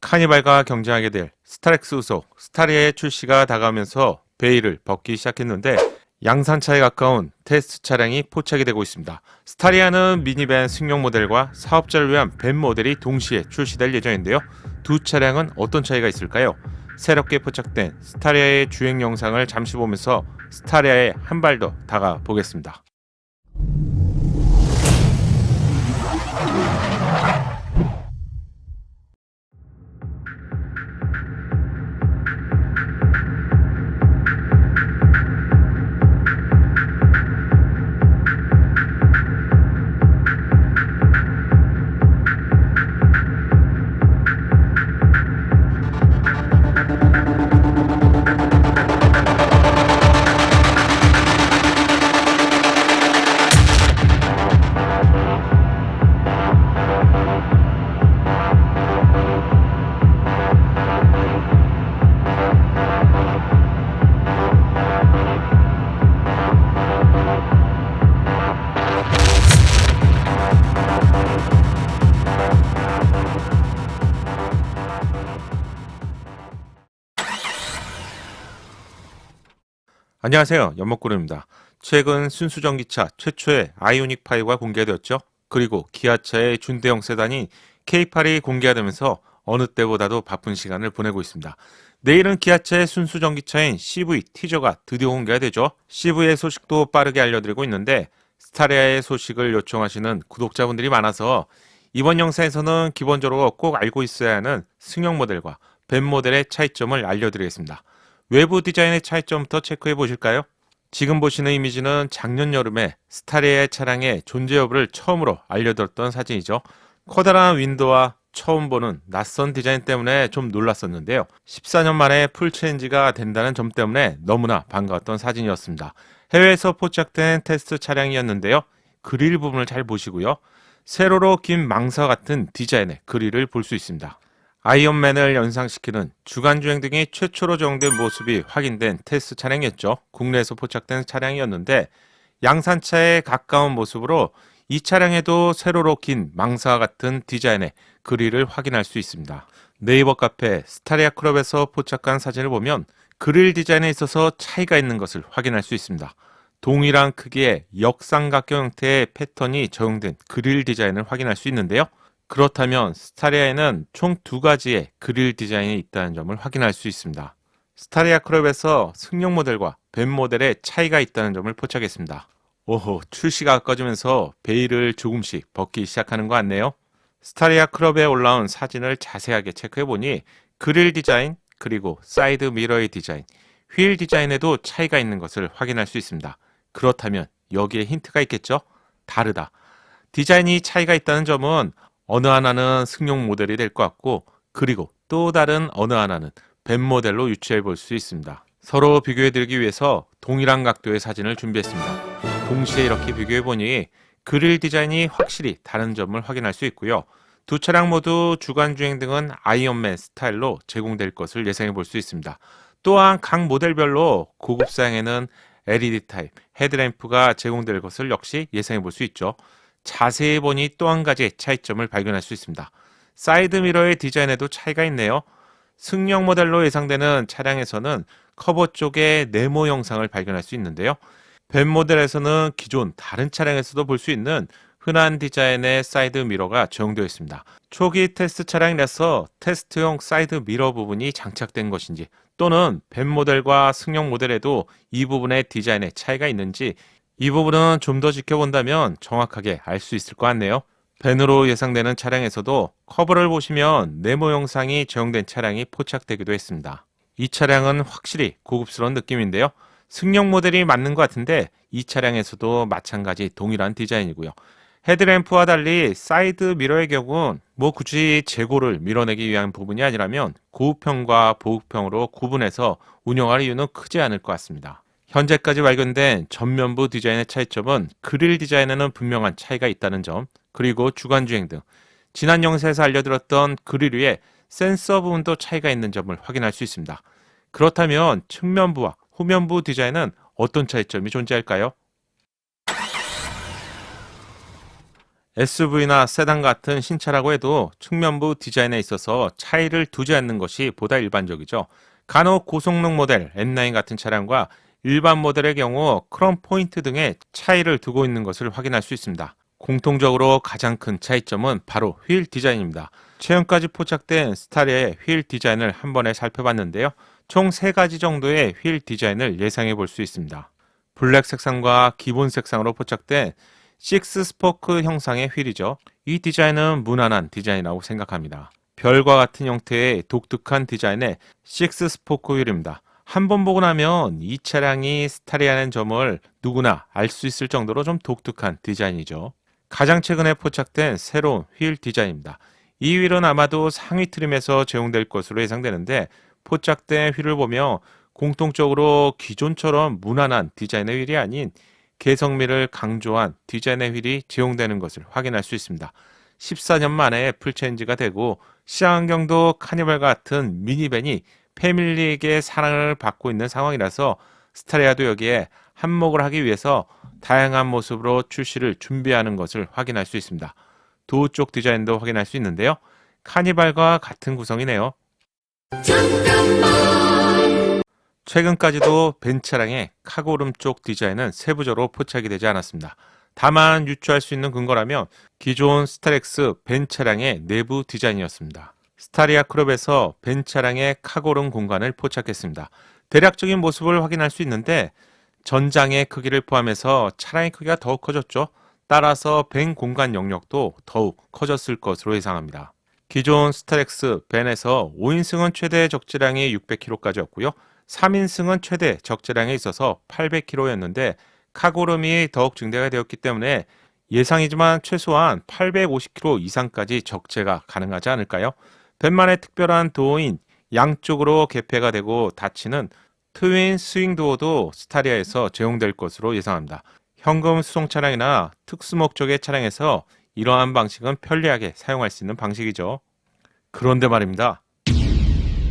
카니발과 경쟁하게 될 스타렉스 후속 스타리아의 출시가 다가오면서 베일을 벗기 시작했는데 양산차에 가까운 테스트 차량이 포착이 되고 있습니다. 스타리아는 미니밴 승용 모델과 사업자를 위한 밴 모델이 동시에 출시될 예정인데요. 두 차량은 어떤 차이가 있을까요? 새롭게 포착된 스타리아의 주행 영상을 잠시 보면서 스타리아에 한 발 더 다가 보겠습니다. 안녕하세요, 연목구름입니다. 최근 순수전기차 최초의 아이오닉 5가 공개되었죠. 그리고 기아차의 준대형 세단인 K8이 공개가 되면서 어느 때보다도 바쁜 시간을 보내고 있습니다. 내일은 기아차의 순수전기차인 CV 티저가 드디어 공개가 되죠. CV의 소식도 빠르게 알려드리고 있는데 스타리아의 소식을 요청하시는 구독자분들이 많아서 이번 영상에서는 기본적으로 꼭 알고 있어야 하는 승용 모델과 밴 모델의 차이점을 알려드리겠습니다. 외부 디자인의 차이점부터 체크해 보실까요? 지금 보시는 이미지는 작년 여름에 스타리아의 차량의 존재 여부를 처음으로 알려드렸던 사진이죠. 커다란 윈도우와 처음 보는 낯선 디자인 때문에 좀 놀랐었는데요. 14년 만에 풀체인지가 된다는 점 때문에 너무나 반가웠던 사진이었습니다. 해외에서 포착된 테스트 차량이었는데요. 그릴 부분을 잘 보시고요. 세로로 긴 망사 같은 디자인의 그릴을 볼 수 있습니다. 아이언맨을 연상시키는 주간주행 등이 최초로 적용된 모습이 확인된 테스트 차량이었죠. 국내에서 포착된 차량이었는데 양산차에 가까운 모습으로 이 차량에도 세로로 긴 망사와 같은 디자인의 그릴을 확인할 수 있습니다. 네이버 카페 스타리아 클럽에서 포착한 사진을 보면 그릴 디자인에 있어서 차이가 있는 것을 확인할 수 있습니다. 동일한 크기의 역삼각형 형태의 패턴이 적용된 그릴 디자인을 확인할 수 있는데요. 그렇다면 스타리아에는 총 두 가지의 그릴 디자인이 있다는 점을 확인할 수 있습니다. 스타리아 클럽에서 승용 모델과 밴 모델의 차이가 있다는 점을 포착했습니다. 오호, 출시가 가까워지면서 베일을 조금씩 벗기 시작하는 것 같네요. 스타리아 클럽에 올라온 사진을 자세하게 체크해보니 그릴 디자인, 그리고 사이드 미러의 디자인, 휠 디자인에도 차이가 있는 것을 확인할 수 있습니다. 그렇다면 여기에 힌트가 있겠죠? 다르다. 디자인이 차이가 있다는 점은 어느 하나는 승용 모델이 될 것 같고 그리고 또 다른 어느 하나는 밴 모델로 유추해 볼 수 있습니다. 서로 비교해 드리기 위해서 동일한 각도의 사진을 준비했습니다. 동시에 이렇게 비교해 보니 그릴 디자인이 확실히 다른 점을 확인할 수 있고요. 두 차량 모두 주간주행 등은 아이언맨 스타일로 제공될 것을 예상해 볼 수 있습니다. 또한 각 모델별로 고급 사양에는 LED 타입 헤드램프가 제공될 것을 역시 예상해 볼 수 있죠. 자세히 보니 또 한 가지 차이점을 발견할 수 있습니다. 사이드 미러의 디자인에도 차이가 있네요. 승용 모델로 예상되는 차량에서는 커버 쪽에 네모 형상을 발견할 수 있는데요. 밴 모델에서는 기존 다른 차량에서도 볼 수 있는 흔한 디자인의 사이드 미러가 적용되어 있습니다. 초기 테스트 차량이라서 테스트용 사이드 미러 부분이 장착된 것인지 또는 밴 모델과 승용 모델에도 이 부분의 디자인의 차이가 있는지 이 부분은 좀 더 지켜본다면 정확하게 알 수 있을 것 같네요. 밴으로 예상되는 차량에서도 커버를 보시면 네모 형상이 적용된 차량이 포착되기도 했습니다. 이 차량은 확실히 고급스러운 느낌인데요. 승용 모델이 맞는 것 같은데 이 차량에서도 마찬가지 동일한 디자인이고요. 헤드램프와 달리 사이드 미러의 경우는 굳이 재고를 밀어내기 위한 부분이 아니라면 고급형과 보급형으로 구분해서 운영할 이유는 크지 않을 것 같습니다. 현재까지 발견된 전면부 디자인의 차이점은 그릴 디자인에는 분명한 차이가 있다는 점, 그리고 주간주행 등 지난 영상에서 알려드렸던 그릴 위에 센서 부분도 차이가 있는 점을 확인할 수 있습니다. 그렇다면 측면부와 후면부 디자인은 어떤 차이점이 존재할까요? SUV나 세단 같은 신차라고 해도 측면부 디자인에 있어서 차이를 두지 않는 것이 보다 일반적이죠. 간혹 고성능 모델 N9 같은 차량과 일반 모델의 경우 크롬 포인트 등의 차이를 두고 있는 것을 확인할 수 있습니다. 공통적으로 가장 큰 차이점은 바로 휠 디자인입니다. 최근까지 포착된 스타리아의 휠 디자인을 한 번에 살펴봤는데요. 총 3가지 정도의 휠 디자인을 예상해 볼 수 있습니다. 블랙 색상과 기본 색상으로 포착된 6스포크 형상의 휠이죠. 이 디자인은 무난한 디자인이라고 생각합니다. 별과 같은 형태의 독특한 디자인의 6스포크 휠입니다. 한 번 보고 나면 이 차량이 스타리아라는 점을 누구나 알 수 있을 정도로 좀 독특한 디자인이죠. 가장 최근에 포착된 새로운 휠 디자인입니다. 이 휠은 아마도 상위 트림에서 제공될 것으로 예상되는데 포착된 휠을 보며 공통적으로 기존처럼 무난한 디자인의 휠이 아닌 개성미를 강조한 디자인의 휠이 제공되는 것을 확인할 수 있습니다. 14년 만에 풀체인지가 되고 시야안경도 카니발 같은 미니밴이 패밀리에게 사랑을 받고 있는 상황이라서 스타리아도 여기에 한몫을 하기 위해서 다양한 모습으로 출시를 준비하는 것을 확인할 수 있습니다. 도어 쪽 디자인도 확인할 수 있는데요. 카니발과 같은 구성이네요. 최근까지도 벤 차량의 카고룸 쪽 디자인은 세부적으로 포착이 되지 않았습니다. 다만 유추할 수 있는 근거라면 기존 스타렉스 벤 차량의 내부 디자인이었습니다. 스타리아 크롭에서 벤 차량의 카고룸 공간을 포착했습니다. 대략적인 모습을 확인할 수 있는데 전장의 크기를 포함해서 차량의 크기가 더욱 커졌죠. 따라서 벤 공간 영역도 더욱 커졌을 것으로 예상합니다. 기존 스타렉스 벤에서 5인승은 최대 적재량이 600kg까지였고요. 3인승은 최대 적재량에 있어서 800kg였는데 카고룸이 더욱 증대가 되었기 때문에 예상이지만 최소한 850kg 이상까지 적재가 가능하지 않을까요? 벤만의 특별한 도어인 양쪽으로 개폐가 되고 닫히는 트윈 스윙 도어도 스타리아에서 제공될 것으로 예상합니다. 현금 수송 차량이나 특수 목적의 차량에서 이러한 방식은 편리하게 사용할 수 있는 방식이죠. 그런데 말입니다.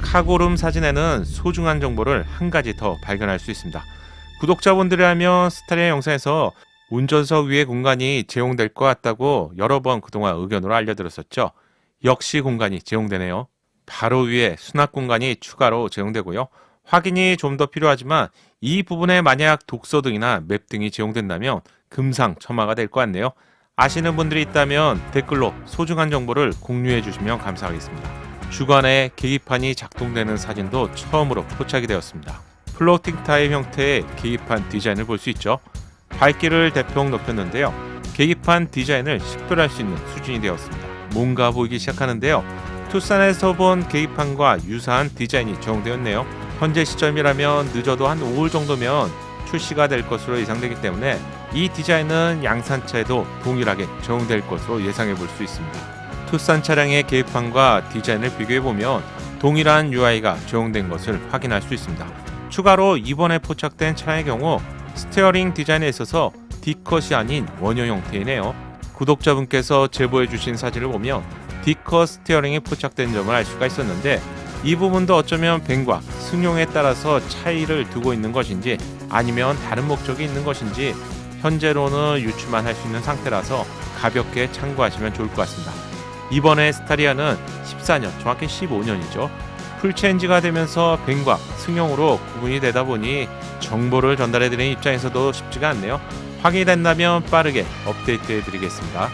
카고룸 사진에는 소중한 정보를 한 가지 더 발견할 수 있습니다. 구독자분들이라면 스타리아 영상에서 운전석 위에 공간이 제공될 것 같다고 여러 번 그동안 의견으로 알려드렸었죠. 역시 공간이 제공되네요. 바로 위에 수납 공간이 추가로 제공되고요. 확인이 좀 더 필요하지만 이 부분에 만약 독서 등이나 맵 등이 제공된다면 금상첨화가 될 것 같네요. 아시는 분들이 있다면 댓글로 소중한 정보를 공유해 주시면 감사하겠습니다. 주간에 계기판이 작동되는 사진도 처음으로 포착이 되었습니다. 플로팅 타입 형태의 계기판 디자인을 볼 수 있죠. 밝기를 대폭 높였는데요. 계기판 디자인을 식별할 수 있는 수준이 되었습니다. 뭔가 보이기 시작하는데요. 투싼에서 본 계기판과 유사한 디자인이 적용되었네요. 현재 시점이라면 늦어도 한 5월 정도면 출시가 될 것으로 예상되기 때문에 이 디자인은 양산차에도 동일하게 적용될 것으로 예상해 볼 수 있습니다. 투싼 차량의 계기판과 디자인을 비교해보면 동일한 UI가 적용된 것을 확인할 수 있습니다. 추가로 이번에 포착된 차량의 경우 스티어링 디자인에 있어서 D컷이 아닌 원형 형태이네요. 구독자분께서 제보해주신 사진을 보면 D컷 스티어링이 포착된 점을 알 수가 있었는데 이 부분도 어쩌면 벤과 승용에 따라서 차이를 두고 있는 것인지 아니면 다른 목적이 있는 것인지 현재로는 유추만 할 수 있는 상태라서 가볍게 참고하시면 좋을 것 같습니다. 이번에 스타리아는 14년, 정확히 15년이죠. 풀체인지가 되면서 벤과 승용으로 구분이 되다 보니 정보를 전달해드리는 입장에서도 쉽지가 않네요. 확인이 된다면 빠르게 업데이트해드리겠습니다.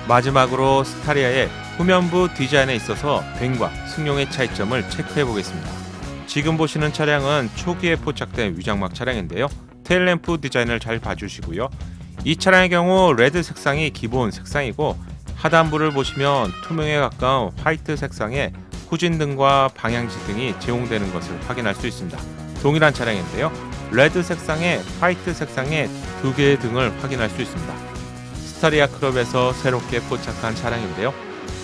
마지막으로 스타리아의 후면부 디자인에 있어서 벤과 승용의 차이점을 체크해보겠습니다. 지금 보시는 차량은 초기에 포착된 위장막 차량인데요. 테일램프 디자인을 잘 봐주시고요. 이 차량의 경우 레드 색상이 기본 색상이고 하단부를 보시면 투명에 가까운 화이트 색상의 후진등과 방향지 등이 제공되는 것을 확인할 수 있습니다. 동일한 차량인데요. 레드 색상에 화이트 색상의 두 개의 등을 확인할 수 있습니다. 스타리아 크롭에서 새롭게 포착한 차량인데요.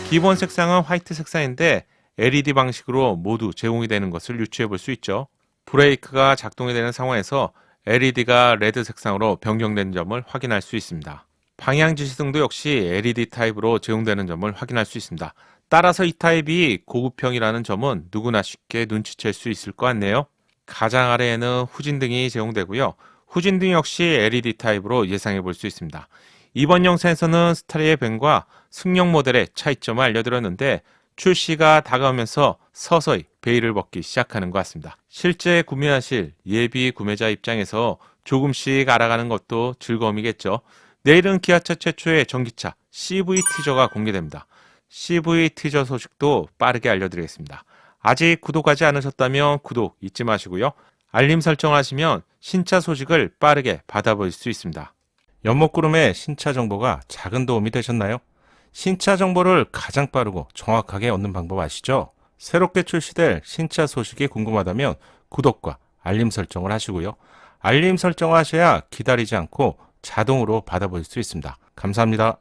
기본 색상은 화이트 색상인데 LED 방식으로 모두 제공이 되는 것을 유추해 볼 수 있죠. 브레이크가 작동이 되는 상황에서 LED가 레드 색상으로 변경된 점을 확인할 수 있습니다. 방향 지시등도 역시 LED 타입으로 제공되는 점을 확인할 수 있습니다. 따라서 이 타입이 고급형이라는 점은 누구나 쉽게 눈치챌 수 있을 것 같네요. 가장 아래에는 후진등이 제공되고요. 후진 등 역시 LED 타입으로 예상해 볼 수 있습니다. 이번 영상에서는 스타리의 벤과 승용 모델의 차이점을 알려드렸는데 출시가 다가오면서 서서히 베일을 벗기 시작하는 것 같습니다. 실제 구매하실 예비 구매자 입장에서 조금씩 알아가는 것도 즐거움이겠죠. 내일은 기아차 최초의 전기차 CV 티저가 공개됩니다. CV 티저 소식도 빠르게 알려드리겠습니다. 아직 구독하지 않으셨다면 구독 잊지 마시고요. 알림 설정하시면 신차 소식을 빠르게 받아볼 수 있습니다. 연목구름의 신차 정보가 작은 도움이 되셨나요? 신차 정보를 가장 빠르고 정확하게 얻는 방법 아시죠? 새롭게 출시될 신차 소식이 궁금하다면 구독과 알림 설정을 하시고요. 알림 설정을 하셔야 기다리지 않고 자동으로 받아볼 수 있습니다. 감사합니다.